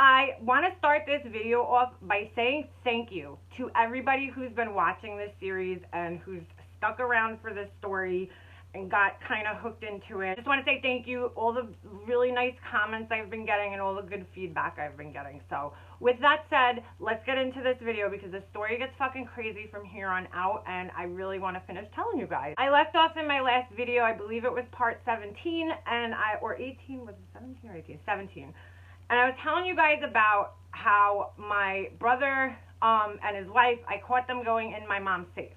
I want to start this video off by saying thank you to everybody who's been watching this series and who's stuck around for this story and got kind of hooked into it. Just want to say thank you, all the really nice comments I've been getting and all the good feedback I've been getting. So with that said, let's get into this video because the story gets fucking crazy from here on out and I really want to finish telling you guys. I left off in my last video, I believe it was part 17 and or 18, was it 17 or 18? 17. And I was telling you guys about how my brother and his wife, I caught them going in my mom's safe.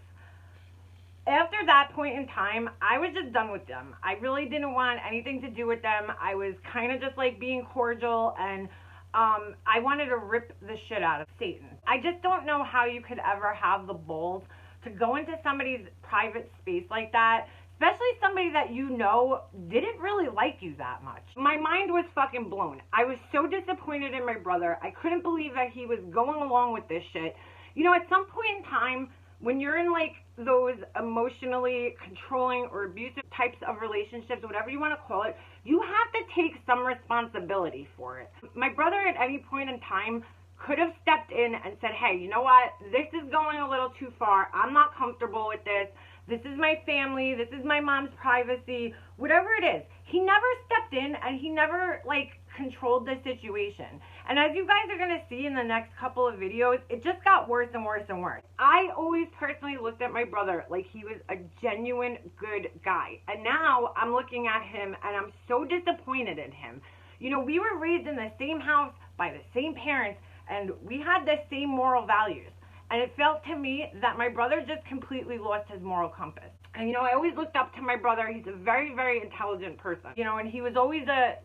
After that point in time, I was just done with them. I really didn't want anything to do with them. I was kind of just like being cordial and I wanted to rip the shit out of Satan. I just don't know how you could ever have the balls to go into somebody's private space like that, especially somebody that you know didn't really like you that much. My mind was fucking blown. I was so disappointed in my brother. I couldn't believe that he was going along with this shit. You know, at some point in time, when you're in like those emotionally controlling or abusive types of relationships, whatever you want to call it, you have to take some responsibility for it. My brother at any point in time could have stepped in and said, hey, you know what? This is going a little too far. I'm not comfortable with this. This is my family. This is my mom's privacy. Whatever it is. He never stepped in and he never like controlled the situation. And as you guys are going to see in the next couple of videos, it just got worse and worse and worse. I always personally looked at my brother like he was a genuine good guy. And now I'm looking at him and I'm so disappointed in him. You know, we were raised in the same house by the same parents and we had the same moral values. And it felt to me that my brother just completely lost his moral compass. And, you know, I always looked up to my brother. He's a very, very intelligent person. You know, and he was always a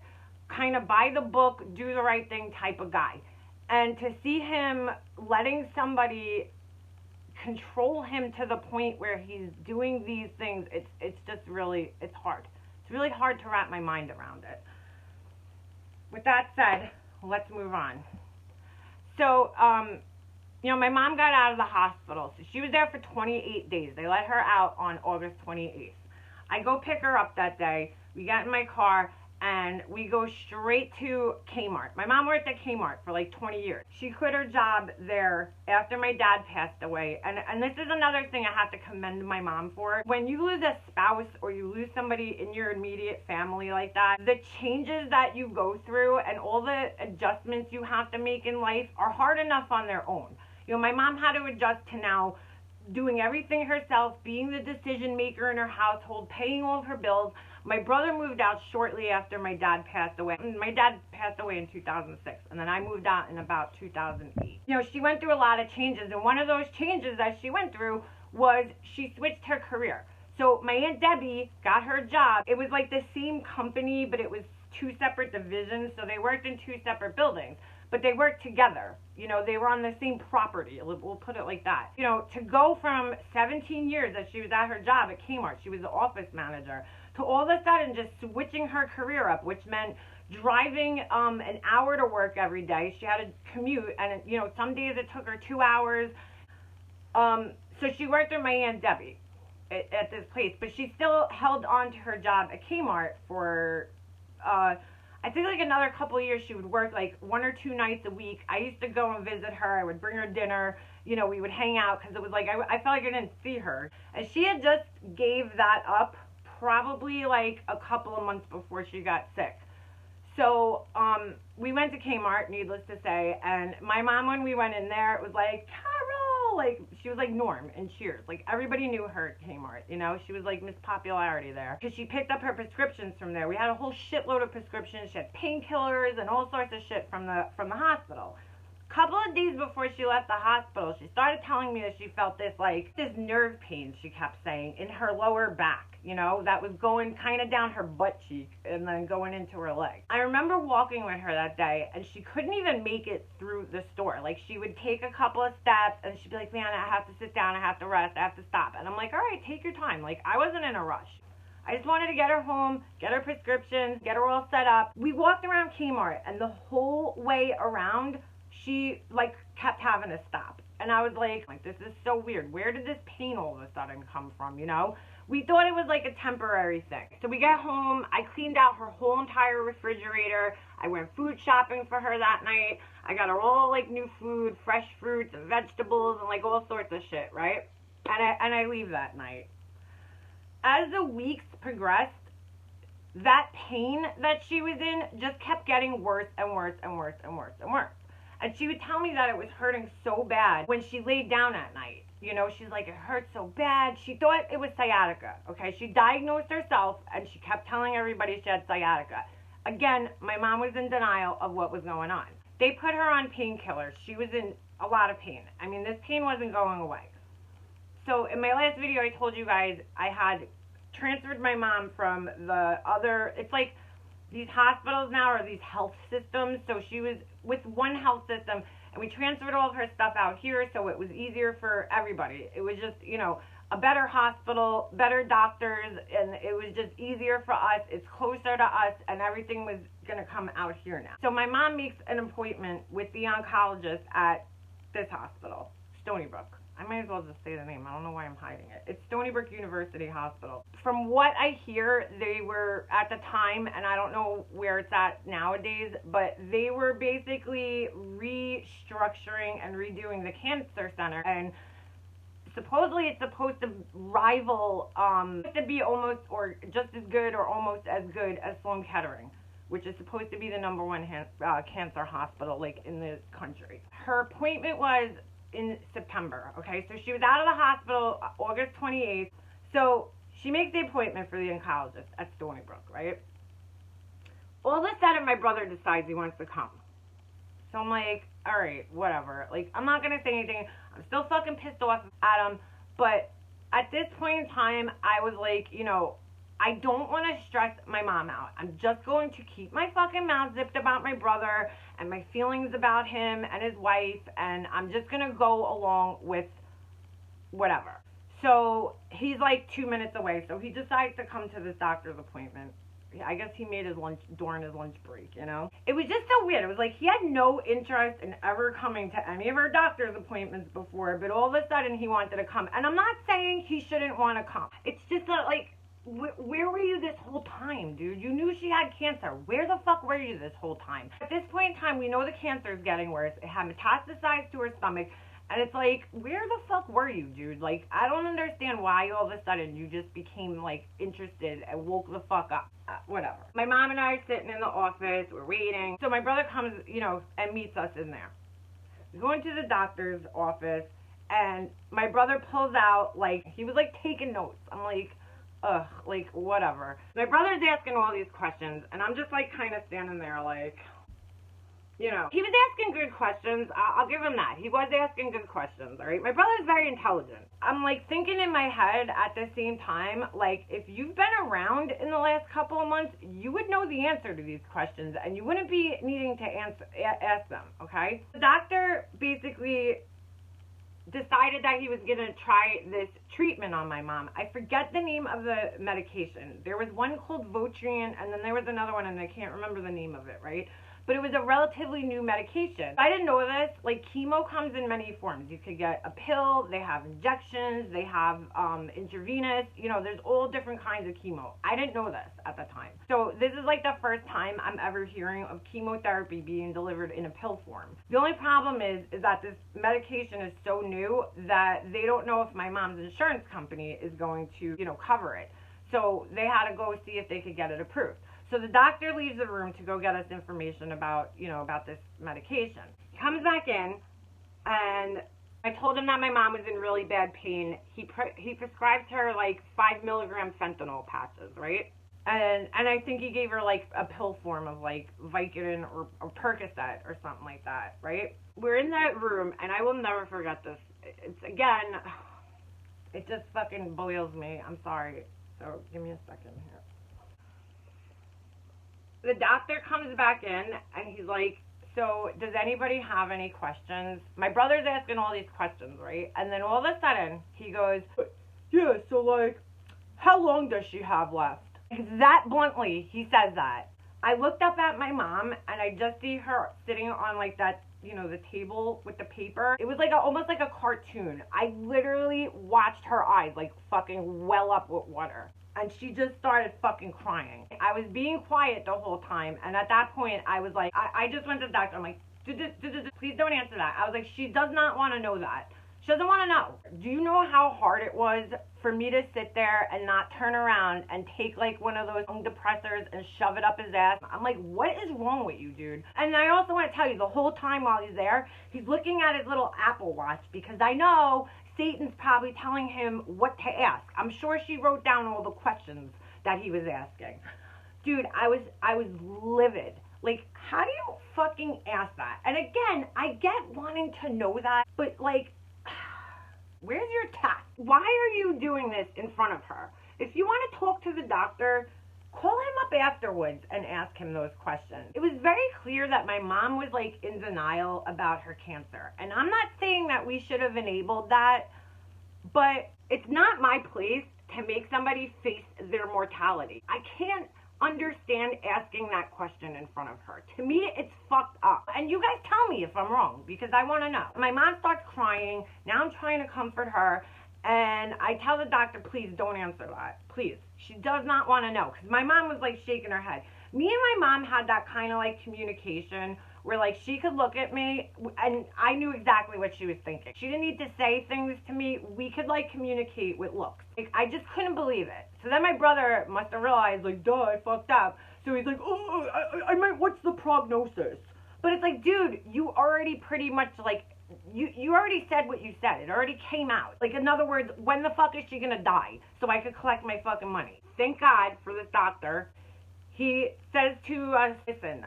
kind of by the book, do the right thing type of guy. And to see him letting somebody control him to the point where he's doing these things, it's just really, it's hard. It's really hard to wrap my mind around it. With that said, let's move on. So, you know, my mom got out of the hospital. So she was there for 28 days. They let her out on August 28th. I go pick her up that day. We get in my car and we go straight to Kmart. My mom worked at Kmart for like 20 years. She quit her job there after my dad passed away. And this is another thing I have to commend my mom for. When you lose a spouse or you lose somebody in your immediate family like that, the changes that you go through and all the adjustments you have to make in life are hard enough on their own. You know, my mom had to adjust to now doing everything herself, being the decision maker in her household, paying all of her bills. My brother moved out shortly after my dad passed away. My dad passed away in 2006, and then I moved out in about 2008. You know, she went through a lot of changes, and one of those changes that she went through was she switched her career. So my Aunt Debbie got her job. It was like the same company, but it was two separate divisions, so they worked in two separate buildings. But they worked together. You know, they were on the same property. We'll put it like that. You know, to go from 17 years that she was at her job at Kmart, she was the office manager, to all of a sudden just switching her career up, which meant driving an hour to work every day. She had to commute, and, you know, some days it took her 2 hours. So she worked with my Aunt Debbie at this place, but she still held on to her job at Kmart for I think like another couple of years. She would work like 1 or 2 nights a week. I used to go and visit her. I would bring her dinner. You know, we would hang out because it was like I felt like I didn't see her. And she had just gave that up probably like a couple of months before she got sick. So we went to Kmart, needless to say, and my mom, when we went in there, it was like, Carol, like, she was like Norm in Cheers. Like, everybody knew her at Kmart, you know? She was like Miss Popularity there. Because she picked up her prescriptions from there. We had a whole shitload of prescriptions. She had painkillers and all sorts of shit from the hospital. Couple of days before she left the hospital, she started telling me that she felt this nerve pain, she kept saying, in her lower back, you know, that was going kind of down her butt cheek and then going into her leg. I remember walking with her that day and she couldn't even make it through the store. Like, she would take a couple of steps and she'd be like, man, I have to sit down, I have to rest, I have to stop. And I'm like, all right, take your time. Like, I wasn't in a rush. I just wanted to get her home, get her prescriptions, get her all set up. We walked around Kmart and the whole way around, she like kept having to stop. And I was like, this is so weird. Where did this pain all of a sudden come from, you know? We thought it was like a temporary thing. So we get home, I cleaned out her whole entire refrigerator. I went food shopping for her that night. I got her all like new food, fresh fruits and vegetables and like all sorts of shit, right? And I leave that night. As the weeks progressed, that pain that she was in just kept getting worse and worse and worse and worse and worse. And she would tell me that it was hurting so bad when she laid down at night. You know, she's like, it hurts so bad. She thought it was sciatica, okay? She diagnosed herself, and she kept telling everybody she had sciatica. Again, my mom was in denial of what was going on. They put her on painkillers. She was in a lot of pain. I mean, this pain wasn't going away. So in my last video, I told you guys I had transferred my mom from the other, it's like these hospitals now are these health systems. So she was with one health system, and we transferred all of her stuff out here, so it was easier for everybody. It was just, you know, a better hospital, better doctors, and it was just easier for us. It's closer to us, and everything was going to come out here now. So my mom makes an appointment with the oncologist at this hospital, Stony Brook. I might as well just say the name. I don't know why I'm hiding it. It's Stony Brook University Hospital. From what I hear, they were, at the time, and I don't know where it's at nowadays, but they were basically restructuring and redoing the cancer center. And supposedly it's supposed to rival, to be almost or just as good or almost as good as Sloan Kettering, which is supposed to be the #1 cancer hospital, like, in the country. Her appointment was in September, okay? So she was out of the hospital August 28th. So she makes the appointment for the oncologist at Stony Brook, right? All of a sudden, my brother decides he wants to come. So I'm like, all right, whatever. Like, I'm not going to say anything. I'm still fucking pissed off at him. But at this point in time, I was like, you know, I don't want to stress my mom out. I'm just going to keep my fucking mouth zipped about my brother and my feelings about him and his wife, and I'm just going to go along with whatever. So he's like 2 minutes away, so he decides to come to this doctor's appointment. I guess he made his lunch during his lunch break, you know? It was just so weird. It was like he had no interest in ever coming to any of our doctor's appointments before, but all of a sudden he wanted to come. And I'm not saying he shouldn't want to come. It's just that, like, where were you this whole time, dude? You knew she had cancer. Where the fuck were you this whole time? At this point in time, we know the cancer is getting worse. It had metastasized to her stomach. And it's like, where the fuck were you, dude? Like, I don't understand why all of a sudden you just became, like, interested and woke the fuck up. Whatever. My mom and I are sitting in the office. We're waiting. So my brother comes, you know, and meets us in there. We go into the doctor's office, and my brother pulls out, like, he was, like, taking notes. I'm like, ugh, like, whatever. My brother's asking all these questions, and I'm just, like, kind of standing there, like, you know. He was asking good questions. I'll give him that. He was asking good questions, all right? My brother's very intelligent. I'm, like, thinking in my head at the same time, like, if you've been around in the last couple of months, you would know the answer to these questions, and you wouldn't be needing to ask them, okay? The doctor basically decided that he was going to try this treatment on my mom. I forget the name of the medication. There was one called Votrian, and then there was another one, and I can't remember the name of it, right? But it was a relatively new medication. I didn't know this. Like, chemo comes in many forms. You could get a pill, they have injections, they have intravenous, you know, there's all different kinds of chemo. I didn't know this at the time. So this is like the first time I'm ever hearing of chemotherapy being delivered in a pill form. The only problem is that this medication is so new that they don't know if my mom's insurance company is going to, you know, cover it. So they had to go see if they could get it approved. So the doctor leaves the room to go get us information about, you know, about this medication. He comes back in, and I told him that my mom was in really bad pain. He prescribed her, like, 5 milligram fentanyl patches, right? And I think he gave her, like, a pill form of, like, Vicodin or Percocet or something like that, right? We're in that room, and I will never forget this. It's, again, it just fucking boils me. I'm sorry. So give me a second here. The doctor comes back in, and he's like, so does anybody have any questions? My brother's asking all these questions, right? And then all of a sudden, he goes, yeah, so, like, how long does she have left? That bluntly, he says that. I looked up at my mom and I just see her sitting on like that, you know, the table with the paper. It was like almost like a cartoon. I literally watched her eyes like fucking well up with water. And she just started fucking crying. I was being quiet the whole time. And at that point, I was like, I just went to the doctor. I'm like, please don't answer that. I was like, she does not want to know that. She doesn't want to know. Do you know how hard it was for me to sit there and not turn around and take like one of those depressors and shove it up his ass? I'm like, what is wrong with you, dude? And I also want to tell you, the whole time while he's there, he's looking at his little Apple Watch because I know Satan's probably telling him what to ask. I'm sure she wrote down all the questions that he was asking. Dude, I was livid. Like, how do you fucking ask that? And again, I get wanting to know that, but like, where's your tact? Why are you doing this in front of her? If you want to talk to the doctor, call him up afterwards and ask him those questions. It was very clear that my mom was like in denial about her cancer. And I'm not saying that we should have enabled that, but it's not my place to make somebody face their mortality. I can't understand asking that question in front of her. To me, it's fucked up. And you guys tell me if I'm wrong, because I want to know. My mom starts crying. Now I'm trying to comfort her. And I tell the doctor, please don't answer that. Please. She does not want to know. Because my mom was like shaking her head. Me and my mom had that kind of like communication where like she could look at me and I knew exactly what she was thinking. She didn't need to say things to me. We could like communicate with looks. Like, I just couldn't believe it. So then my brother must have realized like, duh, I fucked up. So he's like, oh, I might, what's the prognosis? But it's like, dude, you already pretty much like, you already said what you said. It already came out. Like, in other words, when the fuck is she gonna die so I could collect my fucking money? Thank God for this doctor. He says to us, listen,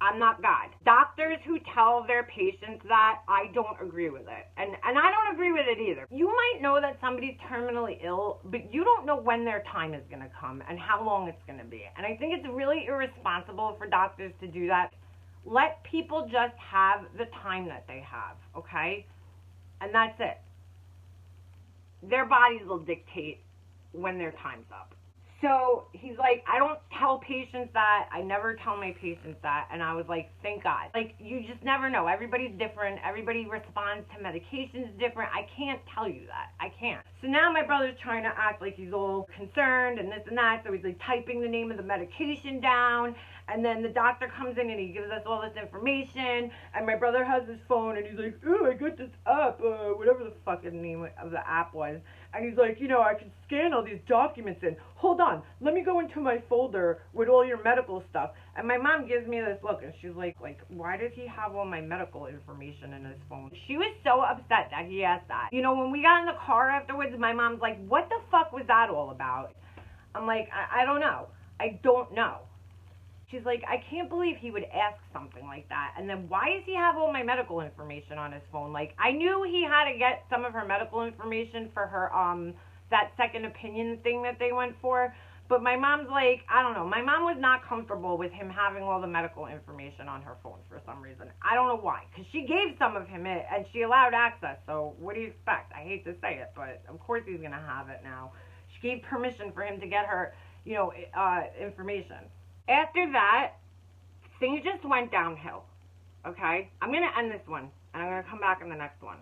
I'm not God. Doctors who tell their patients that, I don't agree with it. And I don't agree with it either. You might know that somebody's terminally ill, but you don't know when their time is going to come and how long it's going to be. And I think it's really irresponsible for doctors to do that. Let people just have the time that they have, okay? And that's it. Their bodies will dictate when their time's up. So he's like, I don't tell patients that. I never tell my patients that. And I was like, thank God. Like, you just never know. Everybody's different. Everybody responds to medications different. I can't tell you that. I can't. So now my brother's trying to act like he's all concerned and this and that. So he's like typing the name of the medication down. And then the doctor comes in and he gives us all this information. And my brother has his phone and he's like, oh, I got this app, whatever the fucking name of the app was. And he's like, you know, I can scan all these documents in. Hold on, let me go into my folder with all your medical stuff. And my mom gives me this look and she's like, why does he have all my medical information in his phone? She was so upset that he asked that. You know, when we got in the car afterwards, my mom's like, what the fuck was that all about? I'm like, I don't know. I don't know. She's like, I can't believe he would ask something like that. And then why does he have all my medical information on his phone? Like, I knew he had to get some of her medical information for her, that second opinion thing that they went for. But my mom's like, I don't know. My mom was not comfortable with him having all the medical information on her phone for some reason. I don't know why. Because she gave some of him it, and she allowed access. So what do you expect? I hate to say it, but of course he's going to have it now. She gave permission for him to get her, you know, information. After that, things just went downhill, okay? I'm going to end this one, and I'm going to come back in the next one.